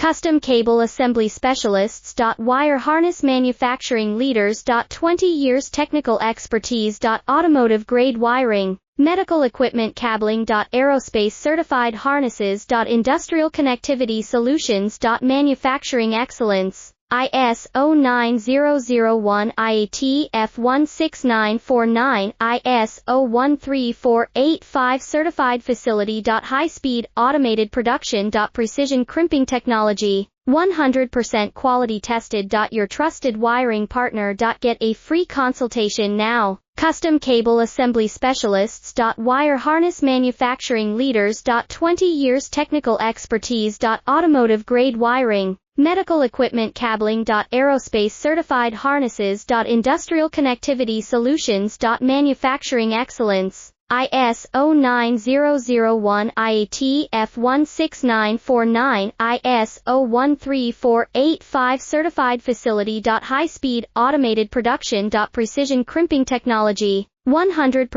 Custom Cable Assembly Specialists. Wire Harness Manufacturing Leaders. 20 years technical expertise. Automotive grade wiring, medical equipment cabling. Aerospace certified harnesses. Industrial connectivity solutions. Manufacturing excellence. ISO 9001 IATF16949 ISO 13485 certified facility. High speed automated production. Precision crimping technology, 100% quality tested. Your trusted wiring partner. Get a free consultation now. Custom Cable Assembly Specialists. Wire Harness Manufacturing Leaders. 20 years technical expertise. Automotive grade wiring, medical equipment cabling. Aerospace certified harnesses. Industrial connectivity solutions. Manufacturing excellence. ISO 9001 IATF16949 ISO 13485 certified facility. High speed automated production. Precision crimping technology, 100%